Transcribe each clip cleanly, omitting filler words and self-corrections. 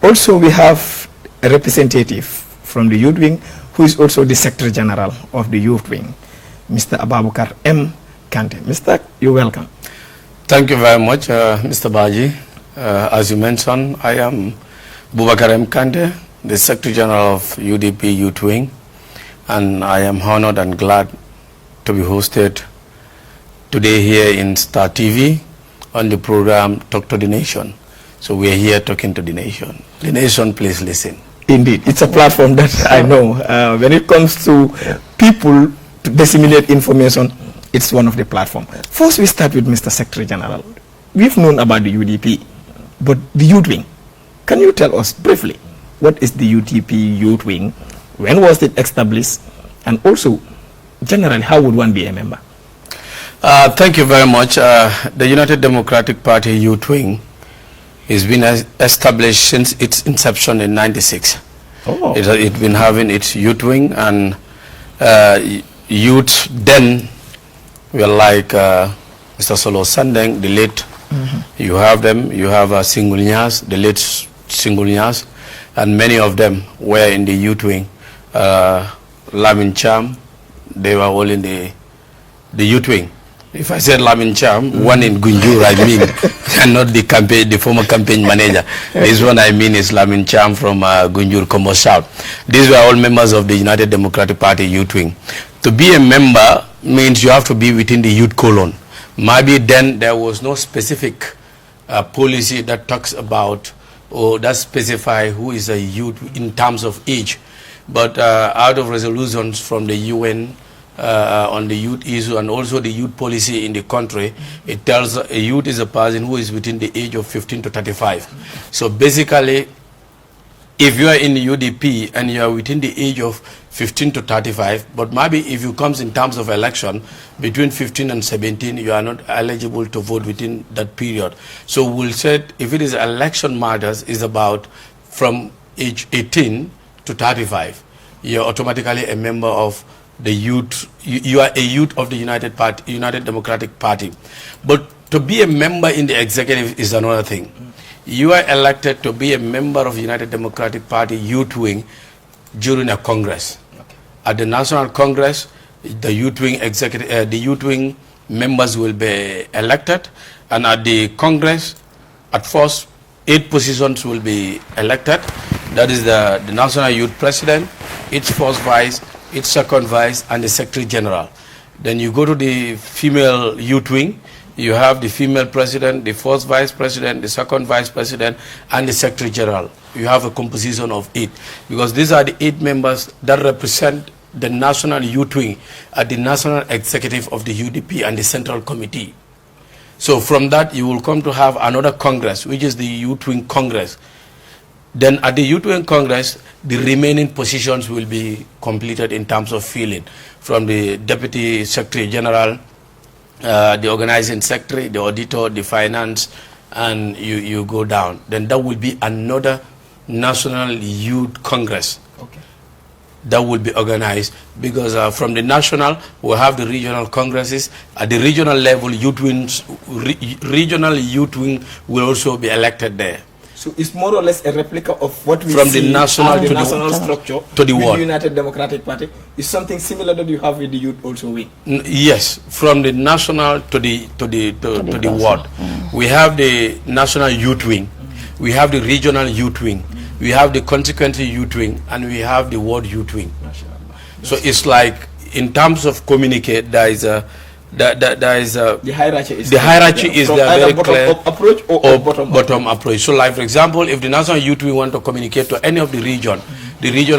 also we have a representative from the youth wing who is also the Secretary General of the youth wing, Mr. Ababukar M. Kante. Mr. You're welcome. Thank you very much, Mr. Baji. As you mentioned, I am Bubakar M. Kante, the Secretary General of UDP Youth Wing, and I am honored and glad to be hosted today here in Star TV on the program Talk to the Nation. So we are here talking to the nation. The nation, please listen. Indeed, it's a platform that I know. When it comes to people to disseminate information, it's one of the platforms. First, we start with Mr. Secretary General. We've known about the UDP, but the youth wing. Can you tell us briefly what is the UDP youth wing? When was it established? And also, generally, how would one be a member? Thank you very much. The United Democratic Party Youth Wing has been established since its inception in '96. Oh. It's been having its youth wing, and youth then were like Mr. Solo Sandeng, the late. You have them. You have Singul Nyas, the late Singul Nyas, and many of them were in the youth wing. Lamin Cham, they were all in the youth wing. If I said Lamin Cham, one in Gunjur, I mean, and not the former campaign manager. This one I mean is Lamin Cham from Gunjur, Kombo South. These were all members of the United Democratic Party Youth Wing. To be a member means you have to be within the youth column. Maybe then there was no specific policy that talks about or that specify who is a youth in terms of age. But out of resolutions from the UN on the youth issue and also the youth policy in the country, it tells a youth is a person who is within the age of 15 to 35. So basically, if you are in the UDP and you are within the age of 15 to 35, but maybe if you comes in terms of election, between 15 and 17, you are not eligible to vote within that period. So we'll say if it is election matters, is about from age 18 to 35, you're automatically a member of the youth. You are a youth of the United Democratic Party. But to be a member in the executive is another thing. You are elected to be a member of United Democratic Party Youth Wing during a Congress. Okay. At the National Congress, the Youth Wing members will be elected, and at the Congress, at first, 8 positions will be elected. That is the National Youth President, its first vice, its second vice, and the Secretary General. Then you go to the female youth wing, you have the female president, the first vice president, the second vice president, and the Secretary General. You have a composition of 8, because these are the 8 members that represent the National Youth Wing at the National Executive of the UDP and the Central Committee. So from that, you will come to have another Congress, which is the Youth Wing Congress. Then at the Youth Wing Congress, the remaining positions will be completed in terms of filling, from the Deputy Secretary General, the Organizing Secretary, the Auditor, the Finance, and you go down. Then that will be another National Youth Congress. Okay. That will be organized, because from the national, we'll have the regional congresses. At the regional level, regional youth wing will also be elected there. So it's more or less a replica of what we from see the national to the national structure to the with the United Democratic Party. Is something similar that you have with the youth also wing? Yes, from the national to the ward. We have the national youth wing, we have the regional youth wing, we have the consequently youth wing, and we have the ward youth wing. So it's like, in terms of communicate, there is a the hierarchy is very clear approach or bottom approach. So like, for example, if the national youth wing want to communicate to any of the region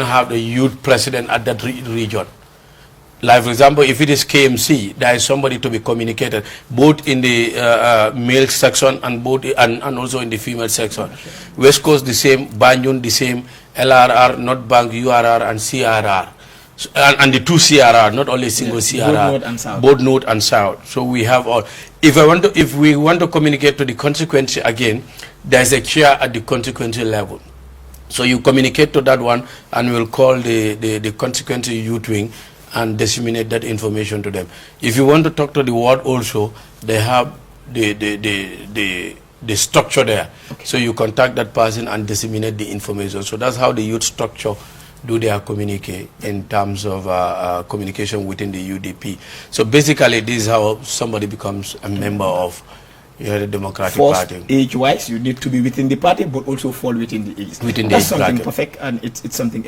have the youth president at that region. Like, for example, if it is KMC, there is somebody to be communicated, both in the male section and also in the female section. West Coast the same, Banjul the same, LRR, North Bank, URR, and CRR. And the 2 CRR, not only single CRR, both North and South. So we have all. If we want to communicate to the constituency again, there's a chair at the constituency level. So you communicate to that one, and we'll call the constituency youth wing and disseminate that information to them. If you want to talk to the ward also, they have the the structure there. So you contact that person and disseminate the information. So that's how the youth structure do their communicate in terms of communication within the UDP. So basically, this is how somebody becomes a member of the Democratic First, Party. age-wise, you need to be within the party, but also fall within the age. Within the That's age something bracket. perfect, and it's something